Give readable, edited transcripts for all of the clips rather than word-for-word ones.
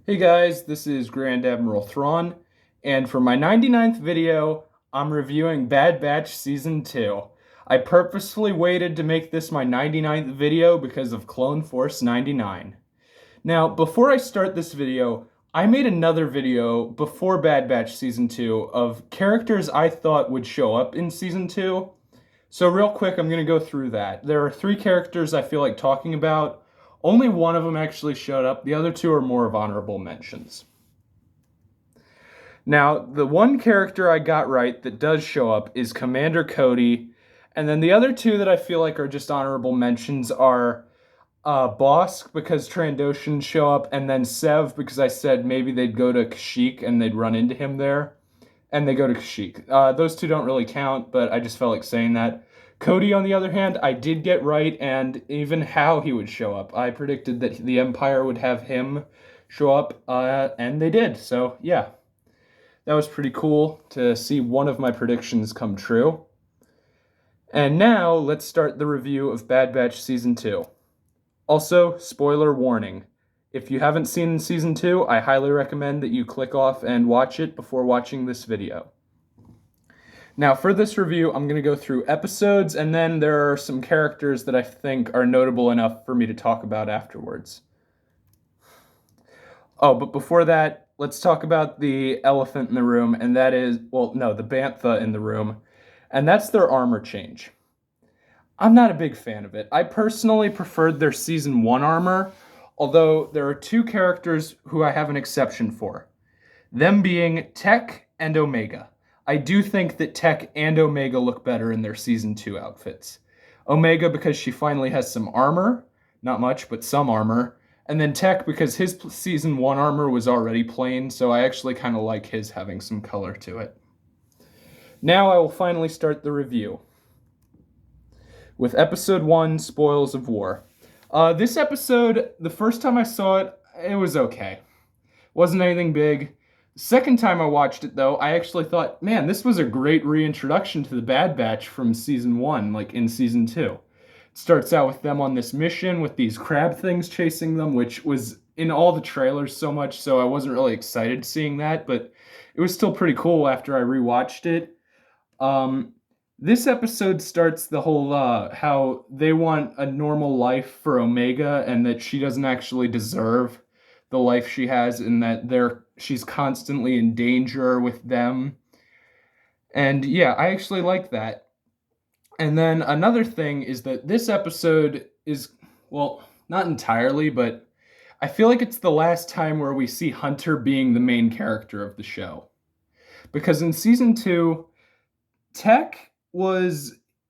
Hey guys, this is Grand Admiral Thrawn, and for my 99th video, I'm reviewing Bad Batch Season 2. I purposefully waited to make this my 99th video because of Clone Force 99. Now, before I start this video, I made another video before Bad Batch Season 2 of characters I thought would show up in Season 2. So real quick, I'm going to go through that. There are three characters I feel like talking about. Only one of them actually showed up. The other two are more of honorable mentions. Now, the one character I got right that does show up is Commander Cody. And then the other two that I feel like are just honorable mentions are Bosk, because Trandoshans show up, and then Sev, because I said maybe they'd go to Kashyyyk and they'd run into him there. And they go to Kashyyyk. Those two don't really count, but I just felt like saying that. Cody, on the other hand, I did get right, and even how he would show up. I predicted that the Empire would have him show up, and they did. So, yeah. That was pretty cool to see one of my predictions come true. And now, let's start the review of Bad Batch Season 2. Also, spoiler warning. If you haven't seen Season 2, I highly recommend that you click off and watch it before watching this video. Now, for this review, I'm going to go through episodes, and then there are some characters that I think are notable enough for me to talk about afterwards. Oh, but before that, let's talk about the elephant in the room, and that is, well, no, the bantha in the room, and that's their armor change. I'm not a big fan of it. I personally preferred their Season 1 armor, although there are two characters who I have an exception for. Them being Tech and Omega. I do think that Tech and Omega look better in their Season 2 outfits. Omega because she finally has some armor. Not much, but some armor. And then Tech because his Season 1 armor was already plain, so I actually kind of like his having some color to it. Now I will finally start the review with Episode 1, Spoils of War. This episode, the first time I saw it, it was okay. Wasn't anything big. Second time I watched it, though, I actually thought, man, this was a great reintroduction to the Bad Batch from Season 1, like in Season 2. It starts out with them on this mission with these crab things chasing them, which was in all the trailers so much, so I wasn't really excited seeing that, but it was still pretty cool after I rewatched it. This episode starts the whole how they want a normal life for Omega and that she doesn't actually deserve the life she has, and that she's constantly in danger with them. And yeah, I actually like that. And then another thing is that this episode is, well, not entirely, but I feel like it's the last time where we see Hunter being the main character of the show. Because in Season 2,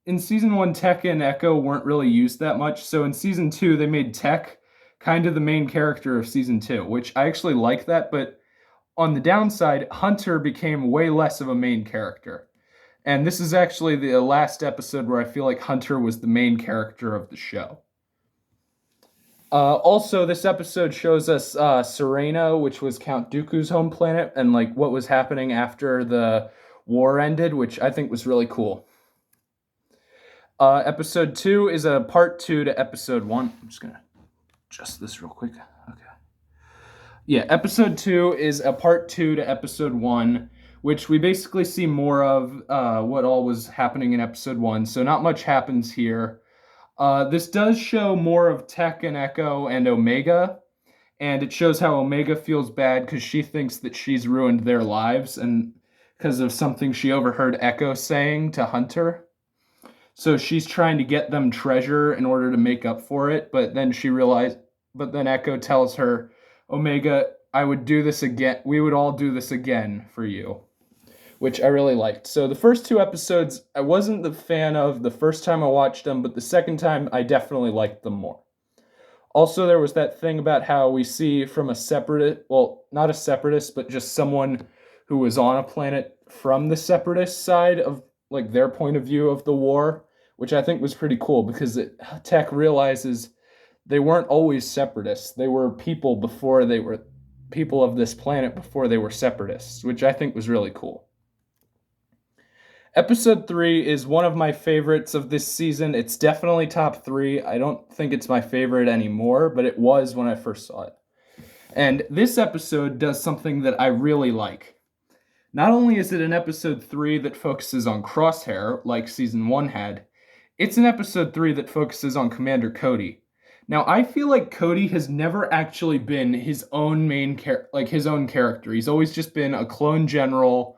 in Season 1, Tech and Echo weren't really used that much, so in Season 2, they made Tech kind of the main character of Season 2, which I actually like that, but on the downside, Hunter became way less of a main character. And this is actually the last episode where I feel like Hunter was the main character of the show. Also, this episode shows us Sereno, which was Count Dooku's home planet, and like what was happening after the war ended, which I think was really cool. Episode 2 is a part 2 to Episode 1. I'm just going to adjust this real quick. Okay. Yeah, Episode 2 is a part 2 to Episode 1, which we basically see more of what all was happening in Episode 1, so not much happens here. This does show more of Tech and Echo and Omega, and it shows how Omega feels bad because she thinks that she's ruined their lives, and because of something she overheard Echo saying to Hunter. So she's trying to get them treasure in order to make up for it, but then Echo tells her, Omega, I would do this again. We would all do this again for you, which I really liked. So the first two episodes, I wasn't the fan of the first time I watched them, but the second time I definitely liked them more. Also, there was that thing about how we see from a separatist, well, not a separatist, but just someone who was on a planet from the separatist side of like their point of view of the war, which I think was pretty cool because Tech realizes they weren't always separatists. They were people before they were people of this planet before they were separatists, which I think was really cool. Episode 3 is one of my favorites of this season. It's definitely top 3. I don't think it's my favorite anymore, but it was when I first saw it. And this episode does something that I really like. Not only is it an episode 3 that focuses on Crosshair, like season 1 had, it's an episode 3 that focuses on Commander Cody. Now, I feel like Cody has never actually been his own his own character. He's always just been a clone general,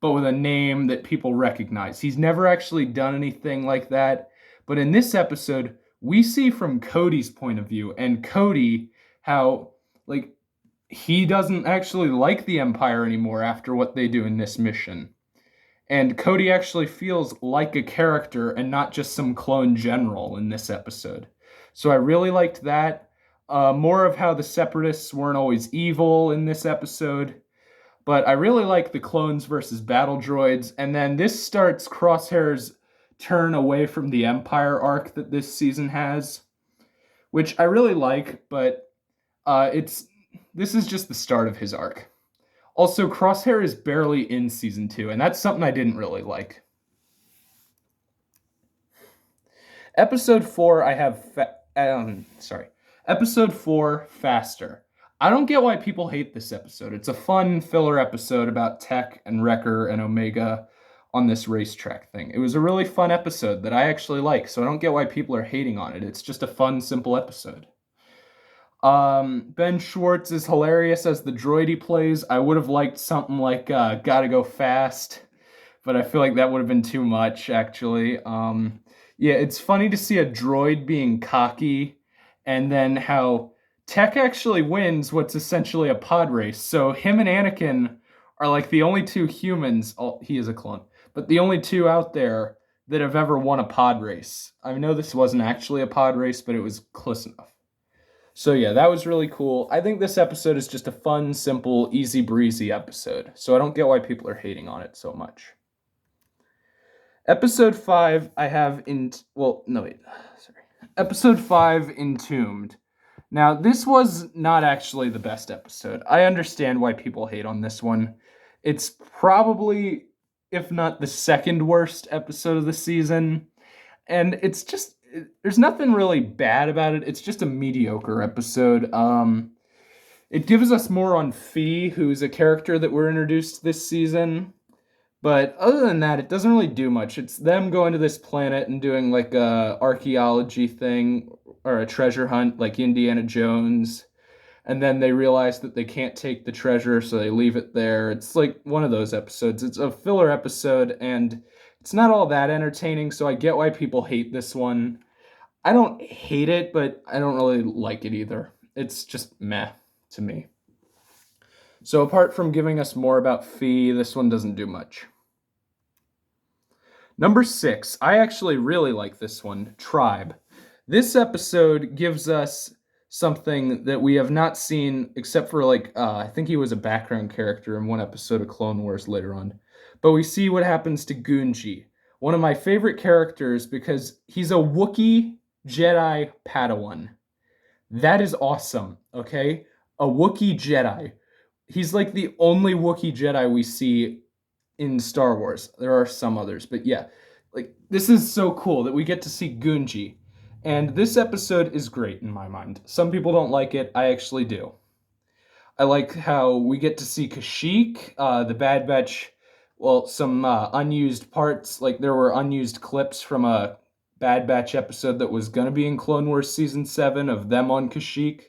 but with a name that people recognize. He's never actually done anything like that. But in this episode, we see from Cody's point of view, and Cody how like he doesn't actually like the Empire anymore after what they do in this mission. And Cody actually feels like a character and not just some clone general in this episode. So I really liked that. More of how the Separatists weren't always evil in this episode. But I really like the clones versus battle droids. And then this starts Crosshair's turn away from the Empire arc that this season has, which I really like, but this is just the start of his arc. Also, Crosshair is barely in season 2, and that's something I didn't really like. Episode 4, Episode 4, Faster. I don't get why people hate this episode. It's a fun filler episode about Tech and Wrecker and Omega on this racetrack thing. It was a really fun episode that I actually like, so I don't get why people are hating on it. It's just a fun, simple episode. Ben Schwartz is hilarious as the droid he plays. I would have liked something like Gotta Go Fast, but I feel like that would have been too much, actually. Yeah, it's funny to see a droid being cocky, and then how Tech actually wins what's essentially a pod race. So him and Anakin are like the only two humans, he is a clone, but the only two out there that have ever won a pod race. I know this wasn't actually a pod race, but it was close enough. So yeah, that was really cool. I think this episode is just a fun, simple, easy breezy episode. So I don't get why people are hating on it so much. Episode 5, Episode 5, Entombed. Now, this was not actually the best episode. I understand why people hate on this one. It's probably, if not the second worst episode of the season. And there's nothing really bad about it. It's just a mediocre episode. It gives us more on Fee, who's a character that we're introduced this season. But other than that, it doesn't really do much. It's them going to this planet and doing like a archaeology thing or a treasure hunt like Indiana Jones. And then they realize that they can't take the treasure, so they leave it there. It's like one of those episodes. It's a filler episode, and it's not all that entertaining, so I get why people hate this one. I don't hate it, but I don't really like it either. It's just meh to me. So apart from giving us more about Fee, this one doesn't do much. Number 6, I actually really like this one, Tribe. This episode gives us something that we have not seen except for I think he was a background character in one episode of Clone Wars later on. But we see what happens to Gunji, one of my favorite characters because he's a Wookiee Jedi Padawan. That is awesome, okay? A Wookiee Jedi. He's like the only Wookiee Jedi we see in Star Wars. There are some others, but yeah. This is so cool that we get to see Gunji. And this episode is great in my mind. Some people don't like it. I actually do. I like how we get to see Kashyyyk, the Bad Batch, some unused parts. Like there were unused clips from a Bad Batch episode that was going to be in Clone Wars Season 7 of them on Kashyyyk.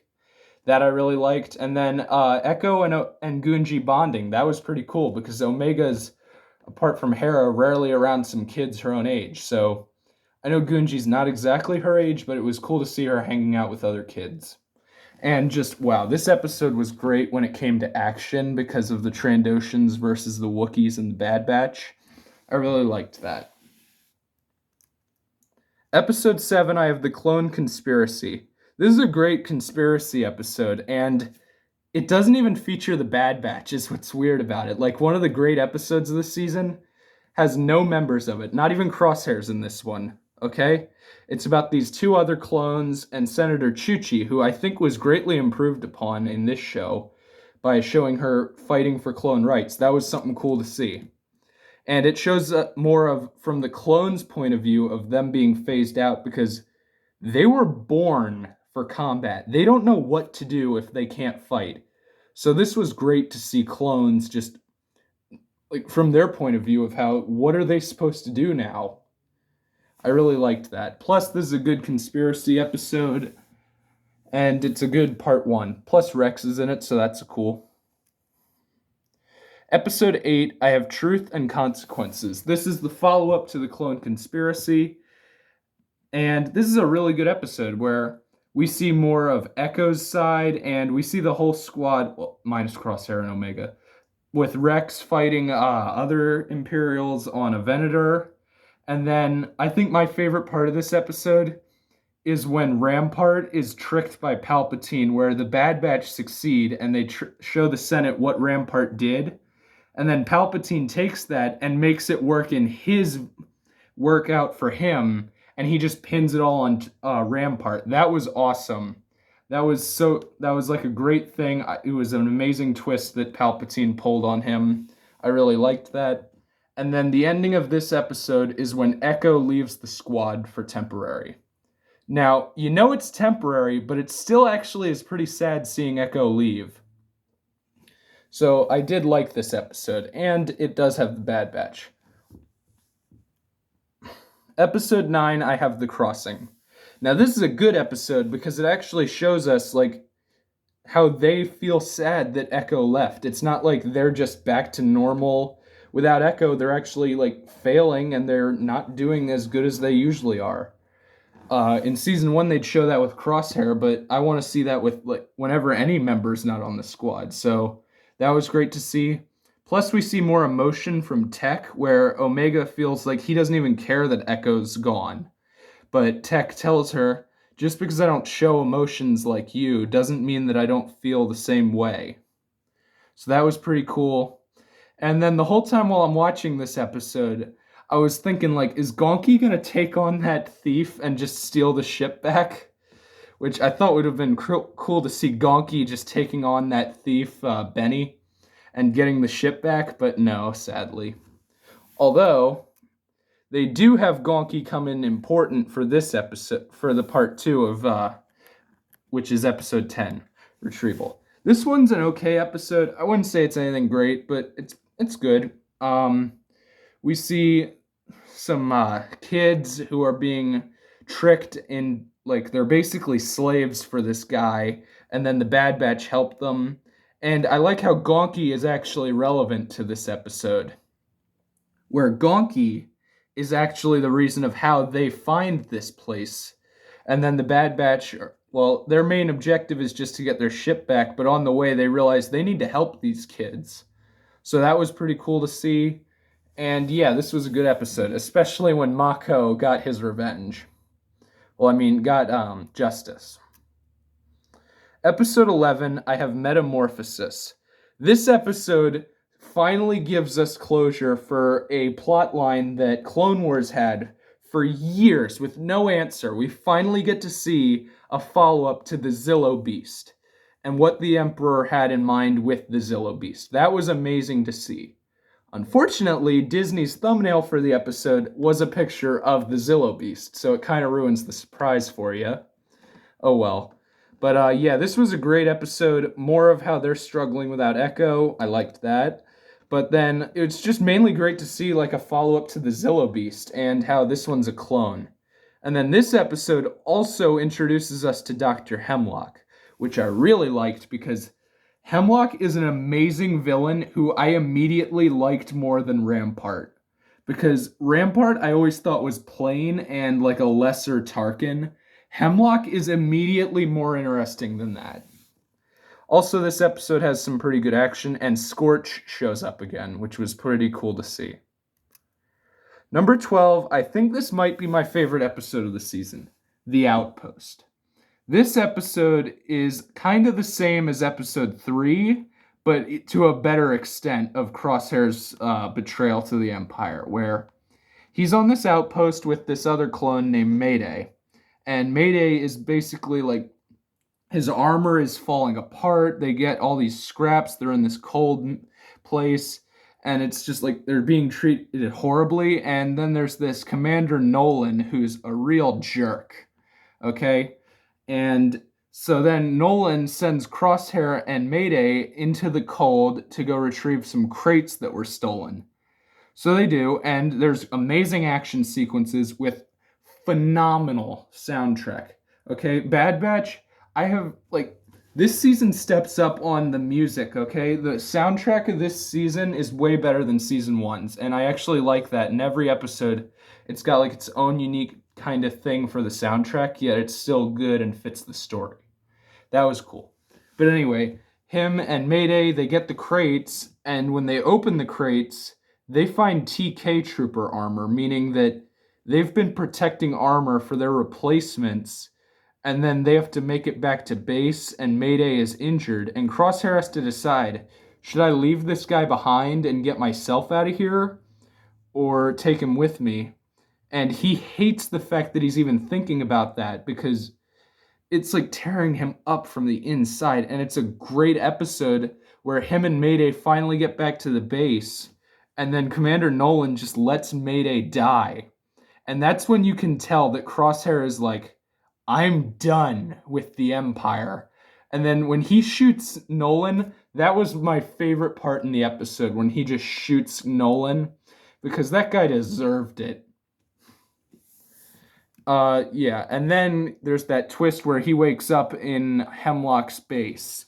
That I really liked. And then Echo and Gunji bonding. That was pretty cool because Omega's, apart from Hera, rarely around some kids her own age. So I know Gunji's not exactly her age, but it was cool to see her hanging out with other kids. And just, wow, this episode was great when it came to action because of the Trandoshans versus the Wookiees and the Bad Batch. I really liked that. Episode 7, I have the Clone Conspiracy. This is a great conspiracy episode, and it doesn't even feature the Bad Batch, is what's weird about it. Like, one of the great episodes of this season has no members of it, not even Crosshairs in this one, okay? It's about these two other clones and Senator Chuchi, who I think was greatly improved upon in this show by showing her fighting for clone rights. That was something cool to see. And it shows more of, from the clones' point of view, of them being phased out because they were born for combat. They don't know what to do if they can't fight. So this was great to see clones just like from their point of view of how what are they supposed to do now? I really liked that. Plus, this is a good conspiracy episode, and it's a good part one. Plus, Rex is in it, so that's cool. Episode 8, I have Truth and Consequences. This is the follow up to the clone conspiracy, and this is a really good episode where we see more of Echo's side, and we see the whole squad, well, minus Crosshair and Omega, with Rex fighting other Imperials on a Venator. And then I think my favorite part of this episode is when Rampart is tricked by Palpatine, where the Bad Batch succeed and they show the Senate what Rampart did. And then Palpatine takes that and makes it work in his workout for him, and he just pins it all on Rampart. That was awesome. That was like a great thing. It was an amazing twist that Palpatine pulled on him. I really liked that. And then the ending of this episode is when Echo leaves the squad for temporary. Now, you know it's temporary, but it still actually is pretty sad seeing Echo leave. So I did like this episode, and it does have the Bad Batch. Episode 9, I have The Crossing. Now, this is a good episode because it actually shows us, like, how they feel sad that Echo left. It's not like they're just back to normal. Without Echo, they're actually, like, failing, and they're not doing as good as they usually are. In Season 1, they'd show that with Crosshair, but I want to see that with, like, whenever any member's not on the squad. So that was great to see. Plus, we see more emotion from Tech, where Omega feels like he doesn't even care that Echo's gone. But Tech tells her, just because I don't show emotions like you doesn't mean that I don't feel the same way. So that was pretty cool. And then the whole time while I'm watching this episode, I was thinking, like, is Gonki going to take on that thief and just steal the ship back? Which I thought would have been cool to see Gonki just taking on that thief, Benny, and getting the ship back, but no, sadly. Although, they do have Gonki come in important for this episode, for the part 2 of, which is episode 10, Retrieval. This one's an okay episode. I wouldn't say it's anything great, but it's good. We see some kids who are being tricked in, like, they're basically slaves for this guy, and then the Bad Batch help them. And I like how Gonki is actually relevant to this episode, where Gonki is actually the reason of how they find this place. And then the Bad Batch, well, their main objective is just to get their ship back, but on the way they realize they need to help these kids. So that was pretty cool to see. And yeah, this was a good episode, especially when Mako got his revenge. Well, I mean, got justice. Episode 11, I have Metamorphosis. This episode finally gives us closure for a plot line that Clone Wars had for years with no answer. We finally get to see a follow-up to the Zillo Beast and what the Emperor had in mind with the Zillo Beast. That was amazing to see. Unfortunately, Disney's thumbnail for the episode was a picture of the Zillo Beast, so it kind of ruins the surprise for you. Oh well. But yeah, this was a great episode. More of how they're struggling without Echo. I liked that. But then it's just mainly great to see like a follow-up to the Zillo Beast and how this one's a clone. And then this episode also introduces us to Dr. Hemlock, which I really liked because Hemlock is an amazing villain who I immediately liked more than Rampart. Because Rampart I always thought was plain and like a lesser Tarkin. Hemlock is immediately more interesting than that. Also, this episode has some pretty good action, and Scorch shows up again, which was pretty cool to see. Number 12, I think this might be my favorite episode of the season, The Outpost. This episode is kind of the same as episode 3, but to a better extent of Crosshair's betrayal to the Empire, where he's on this outpost with this other clone named Mayday. And Mayday is basically like, his armor is falling apart. They get all these scraps. They're in this cold place. And it's just like they're being treated horribly. And then there's this Commander Nolan who's a real jerk. Okay? And So then Nolan sends Crosshair and Mayday into the cold to go retrieve some crates that were stolen. So they do, and there's amazing action sequences with phenomenal soundtrack. Okay, Bad Batch, I have like this season steps up on the music, okay? The soundtrack of this season is way better than season 1's, and I actually like that. In every episode, it's got like its own unique kind of thing for the soundtrack, yet it's still good and fits the story. That was cool. But anyway, him and Mayday, they get the crates, and when they open the crates, they find TK Trooper armor, meaning that they've been protecting armor for their replacements, and then they have to make it back to base, and Mayday is injured, and Crosshair has to decide, should I leave this guy behind and get myself out of here, or take him with me? And he hates the fact that he's even thinking about that, because it's like tearing him up from the inside. And it's a great episode where him and Mayday finally get back to the base, and then Commander Nolan just lets Mayday die. And that's when you can tell that Crosshair is like, I'm done with the Empire. And then when he shoots Nolan, that was my favorite part in the episode, when he just shoots Nolan, because that guy deserved it. Yeah, and then there's that twist where he wakes up in Hemlock's base,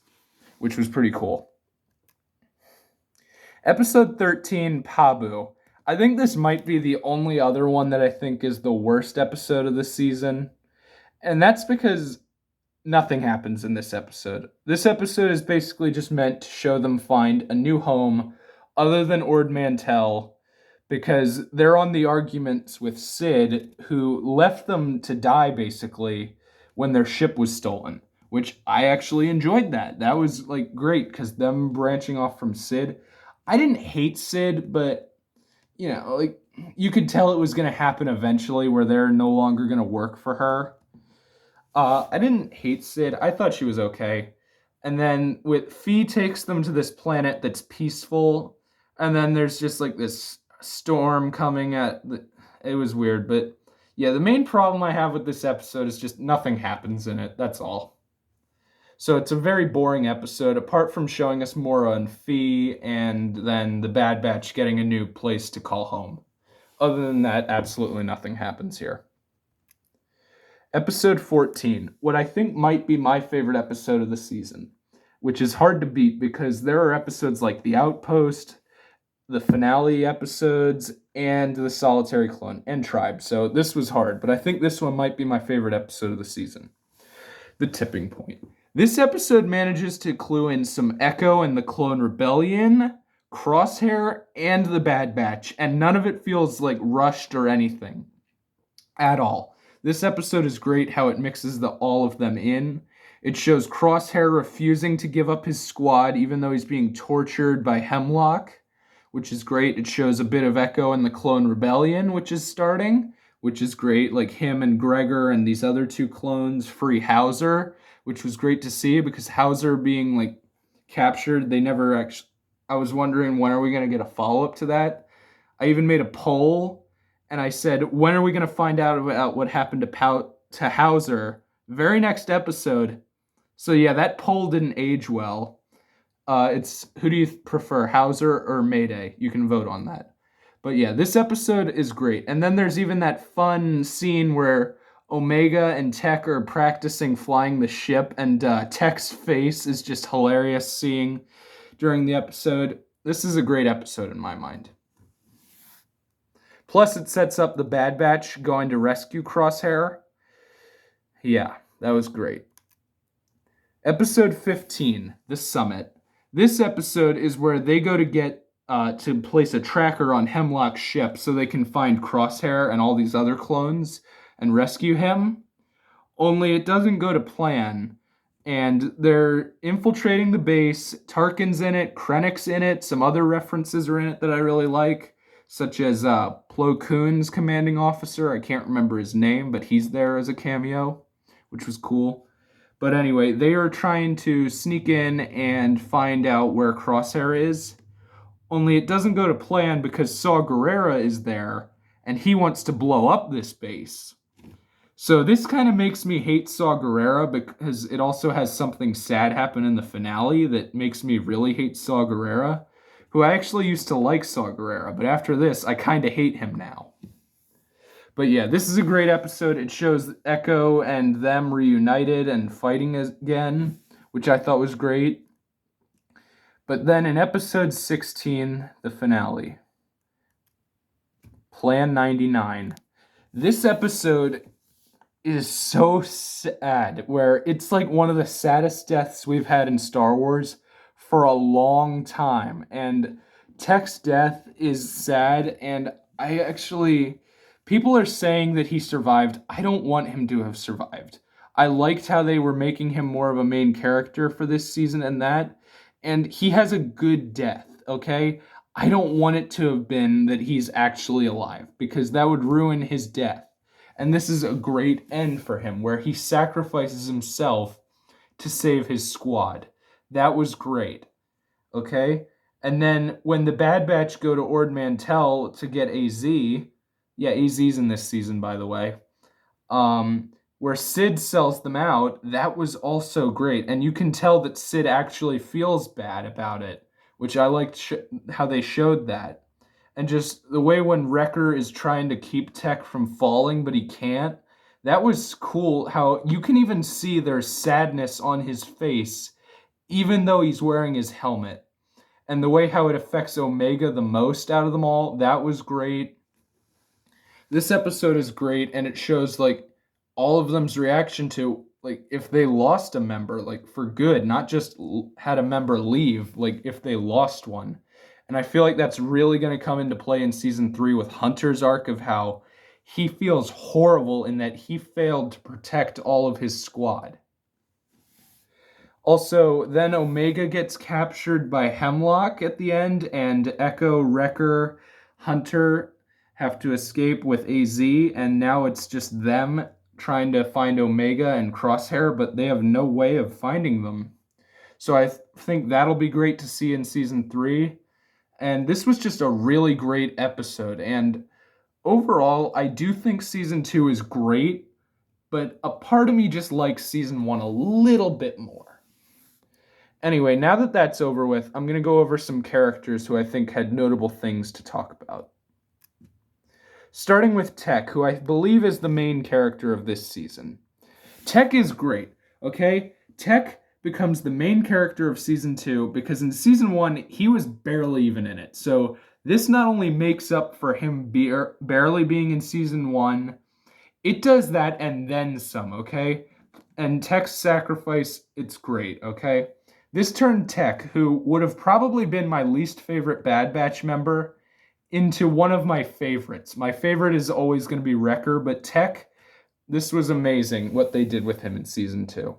which was pretty cool. Episode 13, Pabu. I think this might be the only other one that I think is the worst episode of the season. And that's because nothing happens in this episode. This episode is basically just meant to show them find a new home other than Ord Mantell, because they're on the arguments with Sid, who left them to die, basically, when their ship was stolen, which I actually enjoyed that. That was, like, great, because them branching off from Sid, I didn't hate Sid, but, you know, like, you could tell it was going to happen eventually, where they're no longer going to work for her. I didn't hate Sid. I thought she was okay. And then Fee takes them to this planet that's peaceful, and then there's just, like, this storm coming it was weird. But yeah, the main problem I have with this episode is just nothing happens in it. That's all. So it's a very boring episode, apart from showing us Mora and Fee, and then the Bad Batch getting a new place to call home. Other than that, absolutely nothing happens here. Episode 14, what I think might be my favorite episode of the season, which is hard to beat because there are episodes like The Outpost, the finale episodes, and the Solitary Clone, and Tribe. So this was hard, but I think this one might be my favorite episode of the season. The Tipping Point. This episode manages to clue in some Echo and the Clone Rebellion, Crosshair, and the Bad Batch, and none of it feels like rushed or anything at all. This episode is great how it mixes all of them in. It shows Crosshair refusing to give up his squad even though he's being tortured by Hemlock, which is great. It shows a bit of Echo and the Clone Rebellion, which is starting, which is great. Like him and Gregor and these other two clones free Hauser, which was great to see because Hauser being like captured, they never actually. I was wondering, when are we going to get a follow-up to that? I even made a poll, and I said, when are we going to find out about what happened to Hauser? Very next episode. So yeah, that poll didn't age well. It's who do you prefer, Hauser or Mayday? You can vote on that. But yeah, this episode is great. And then there's even that fun scene where Omega and Tech are practicing flying the ship, and Tech's face is just hilarious seeing during the episode. This is a great episode in my mind. Plus, it sets up the Bad Batch going to rescue Crosshair. Yeah, that was great. Episode 15, The Summit. This episode is where they go to get to place a tracker on Hemlock's ship so they can find Crosshair and all these other clones and rescue him. Only it doesn't go to plan, and they're infiltrating the base. Tarkin's in it, Krennic's in it, some other references are in it that I really like, such as Plo Koon's commanding officer. I can't remember his name, but he's there as a cameo, which was cool. But anyway, they are trying to sneak in and find out where Crosshair is. Only it doesn't go to plan because Saw Gerrera is there, and he wants to blow up this base. So this kind of makes me hate Saw Gerrera because it also has something sad happen in the finale that makes me really hate Saw Gerrera, who I actually used to like Saw Gerrera, but after this, I kind of hate him now. But yeah, this is a great episode. It shows Echo and them reunited and fighting again, which I thought was great. But then in episode 16, the finale, Plan 99. This episode is so sad, where it's like one of the saddest deaths we've had in Star Wars for a long time. And Tech's death is sad, and I actually, people are saying that he survived. I don't want him to have survived. I liked how they were making him more of a main character for this season and he has a good death, okay? I don't want it to have been that he's actually alive, because that would ruin his death. And this is a great end for him, where he sacrifices himself to save his squad. That was great. Okay? And then when the Bad Batch go to Ord Mantell to get AZ, yeah, AZ's in this season, by the way, where Sid sells them out, that was also great. And you can tell that Sid actually feels bad about it, which I liked how they showed that. And just the way when Wrecker is trying to keep Tech from falling, but he can't, that was cool. How you can even see there's sadness on his face, even though he's wearing his helmet. And the way how it affects Omega the most out of them all, that was great. This episode is great, and it shows like all of them's reaction to like if they lost a member, like for good, not just had a member leave, like if they lost one. And I feel like that's really going to come into play in season 3 with Hunter's arc of how he feels horrible in that he failed to protect all of his squad. Also, then Omega gets captured by Hemlock at the end, and Echo, Wrecker, Hunter have to escape with AZ, and now it's just them trying to find Omega and Crosshair, but they have no way of finding them. So I think that'll be great to see in season 3. And this was just a really great episode. And overall, I do think season 2 is great, but a part of me just likes season 1 a little bit more. Anyway, now that that's over with, I'm going to go over some characters who I think had notable things to talk about. Starting with Tech, who I believe is the main character of this season. Tech is great, okay? Tech becomes the main character of season 2 because in season 1, he was barely even in it. So this not only makes up for him barely being in season 1, it does that and then some, okay? And Tech's sacrifice, it's great, okay? This turned Tech, who would have probably been my least favorite Bad Batch member, into one of my favorites. My favorite is always going to be Wrecker, but Tech, this was amazing what they did with him in season 2.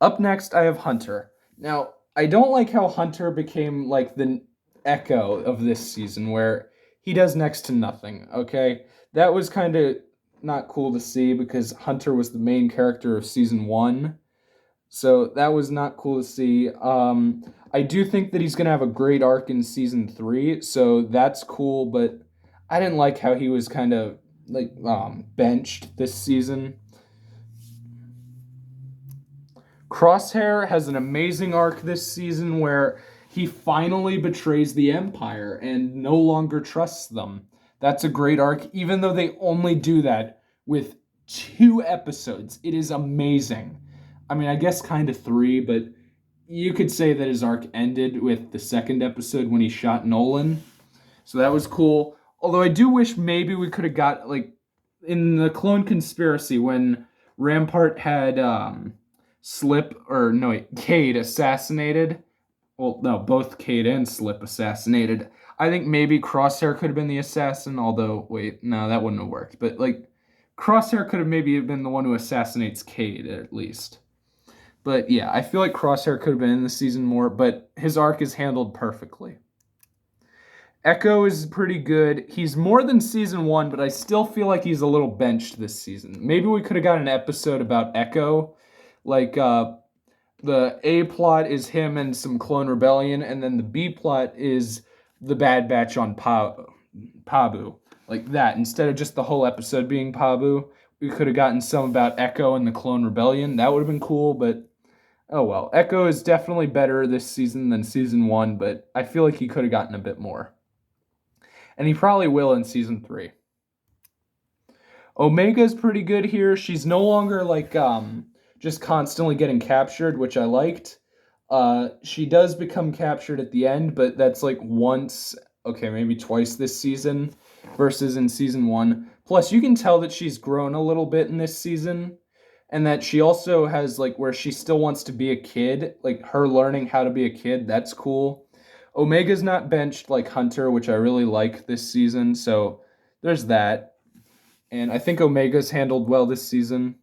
Up next, I have Hunter. Now, I don't like how Hunter became like the Echo of this season, where he does next to nothing, okay? That was kind of not cool to see because Hunter was the main character of season 1. So that was not cool to see. I do think that he's going to have a great arc in season 3, so that's cool, but I didn't like how he was kind of like benched this season. Crosshair has an amazing arc this season where he finally betrays the Empire and no longer trusts them. That's a great arc, even though they only do that with 2 episodes. It is amazing. I mean, I guess kind of 3, but you could say that his arc ended with the 2nd episode when he shot Nolan. So that was cool. Although I do wish maybe we could have got, like, in the Clone Conspiracy when Rampart had Cade assassinated. Well, no, both Cade and Slip assassinated. I think maybe Crosshair could have been the assassin, although, wait, no, that wouldn't have worked. But, like, Crosshair could have maybe been the one who assassinates Cade, at least. But yeah, I feel like Crosshair could have been in the season more, but his arc is handled perfectly. Echo is pretty good. He's more than season 1, but I still feel like he's a little benched this season. Maybe we could have got an episode about Echo. Like, the A plot is him and some clone rebellion, and then the B plot is the Bad Batch on Pabu. like that. Instead of just the whole episode being Pabu, we could have gotten some about Echo and the Clone Rebellion. That would have been cool, but oh well. Echo is definitely better this season than season 1, but I feel like he could have gotten a bit more. And he probably will in season 3. Omega's pretty good here. She's no longer like just constantly getting captured, which I liked. She does become captured at the end, but that's like once, okay, maybe twice this season versus in season 1. Plus, you can tell that she's grown a little bit in this season, and that she also has like where she still wants to be a kid, like her learning how to be a kid. That's cool. Omega's not benched like Hunter, which I really like this season, so there's that. And I think Omega's handled well this season.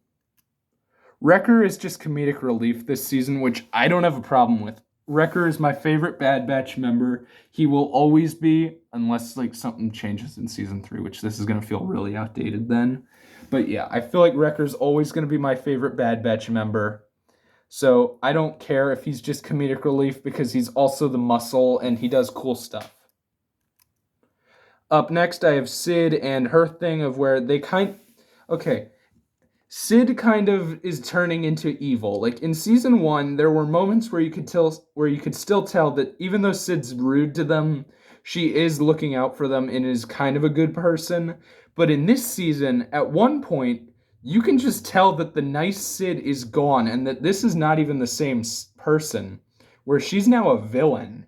Wrecker is just comedic relief this season, which I don't have a problem with. Wrecker is my favorite Bad Batch member. He will always be, unless like something changes in season 3, which this is going to feel really outdated then. But yeah, I feel like Wrecker's always going to be my favorite Bad Batch member. So I don't care if he's just comedic relief because he's also the muscle and he does cool stuff. Up next, I have Sid and her thing of where they okay, Sid kind of is turning into evil. Like in season 1, there were moments where you could still tell that even though Sid's rude to them, she is looking out for them and is kind of a good person. But in this season, at one point, you can just tell that the nice Sid is gone and that this is not even the same person, where she's now a villain.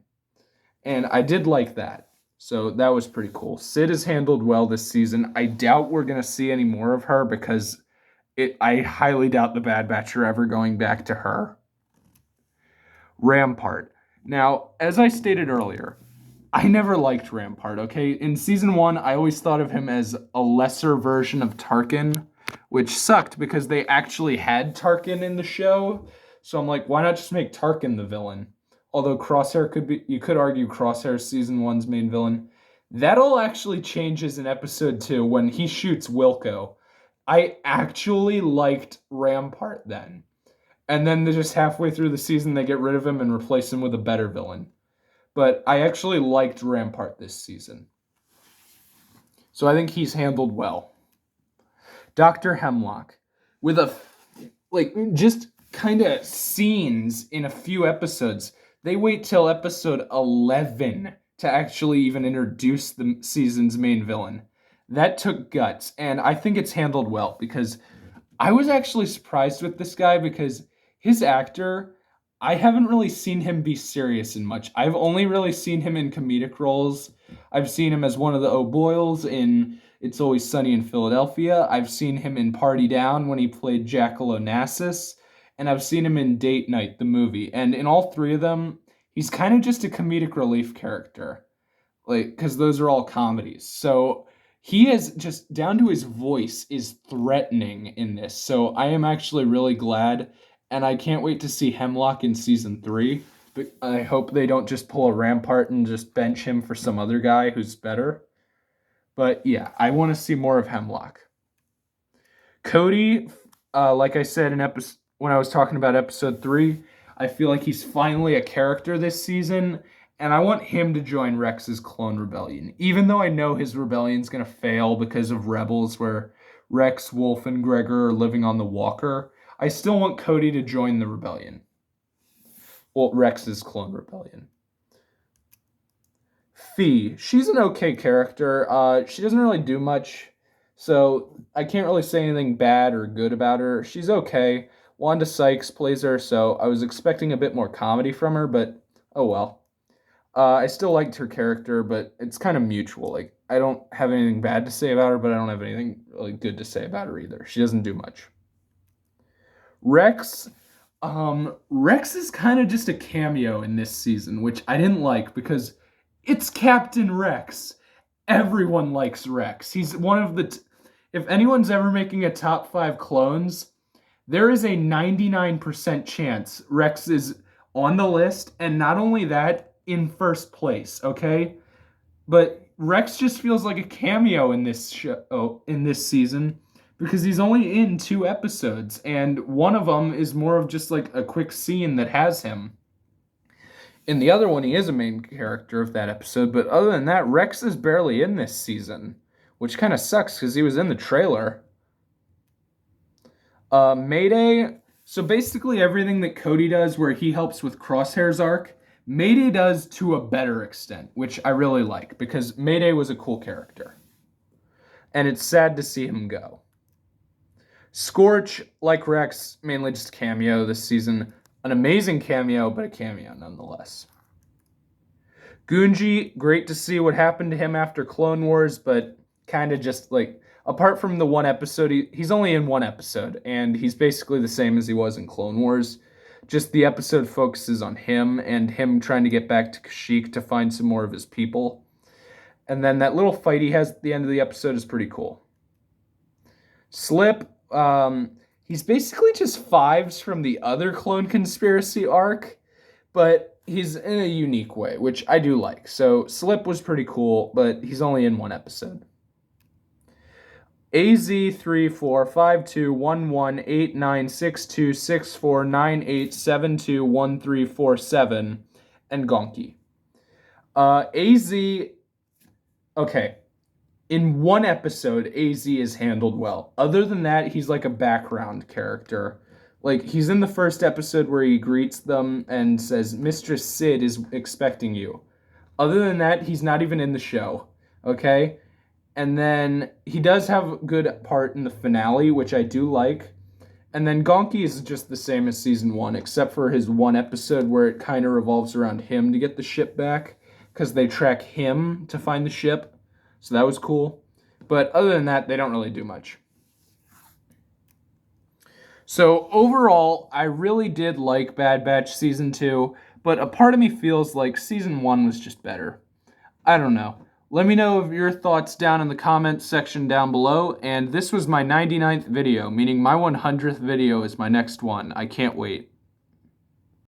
And I did like that. So that was pretty cool. Sid is handled well this season. I doubt we're going to see any more of her because I highly doubt the Bad Batch are ever going back to her. Rampart. Now, as I stated earlier, I never liked Rampart, okay? In season 1, I always thought of him as a lesser version of Tarkin, which sucked because they actually had Tarkin in the show. So I'm like, why not just make Tarkin the villain? Although Crosshair you could argue Crosshair's season 1's main villain. That all actually changes in episode 2 when he shoots Wilco. I actually liked Rampart then. And then they're just halfway through the season, they get rid of him and replace him with a better villain. But I actually liked Rampart this season. So I think he's handled well. Dr. Hemlock. With just kind of scenes in a few episodes. They wait till episode 11 to actually even introduce the season's main villain. That took guts, and I think it's handled well because I was actually surprised with this guy because his actor, I haven't really seen him be serious in much. I've only really seen him in comedic roles. I've seen him as one of the O'Boyles in It's Always Sunny in Philadelphia. I've seen him in Party Down when he played Jackal Onassis. And I've seen him in Date Night, the movie. And in all 3 of them, he's kind of just a comedic relief character. Like, because those are all comedies. So he is just, down to his voice, is threatening in this. So I am actually really glad. And I can't wait to see Hemlock in season 3. But I hope they don't just pull a Rampart and just bench him for some other guy who's better. But yeah, I want to see more of Hemlock. Cody, like I said when I was talking about episode 3, I feel like he's finally a character this season, and I want him to join Rex's clone rebellion. Even though I know his rebellion's going to fail because of Rebels, where Rex, Wolf, and Gregor are living on the Walker, I still want Cody to join the rebellion. Well, Rex's clone rebellion. Fee, she's an okay character. She doesn't really do much, so I can't really say anything bad or good about her. She's okay. Wanda Sykes plays her, so I was expecting a bit more comedy from her, but oh well. I still liked her character, but it's kind of mutual. Like, I don't have anything bad to say about her, but I don't have anything really good to say about her either. She doesn't do much. Rex. Rex is kind of just a cameo in this season, which I didn't like because it's Captain Rex. Everyone likes Rex. He's one of if anyone's ever making a top 5 clones, there is a 99% chance Rex is on the list, and not only that, in first place, okay? But Rex just feels like a cameo in this season, because he's only in 2 episodes, and one of them is more of just like a quick scene that has him. In the other one, he is a main character of that episode, but other than that, Rex is barely in this season, which kind of sucks because he was in the trailer. Mayday. So basically everything that Cody does where he helps with Crosshair's arc, Mayday does to a better extent, which I really like because Mayday was a cool character. And it's sad to see him go. Scorch, like Rex, mainly just cameo this season. An amazing cameo, but a cameo nonetheless. Gunji, great to see what happened to him after Clone Wars, but kind of just like, apart from the one episode, he's only in one episode, and he's basically the same as he was in Clone Wars. Just the episode focuses on him and him trying to get back to Kashyyyk to find some more of his people. And then that little fight he has at the end of the episode is pretty cool. Slip, he's basically just Fives from the other Clone Conspiracy arc, but he's in a unique way, which I do like. So Slip was pretty cool, but he's only in one episode. AZ34521189626498721347 and Gonki. AZ, okay, in one episode, AZ is handled well. Other than that, he's like a background character. Like, he's in the first episode where he greets them and says, Mistress Sid is expecting you. Other than that, he's not even in the show, okay? And then he does have a good part in the finale, which I do like. And then Gonki is just the same as season 1, except for his one episode where it kind of revolves around him to get the ship back, because they track him to find the ship. So that was cool. But other than that, they don't really do much. So overall, I really did like Bad Batch Season 2, but a part of me feels like Season 1 was just better. I don't know. Let me know of your thoughts down in the comments section down below, and this was my 99th video, meaning my 100th video is my next one. I can't wait.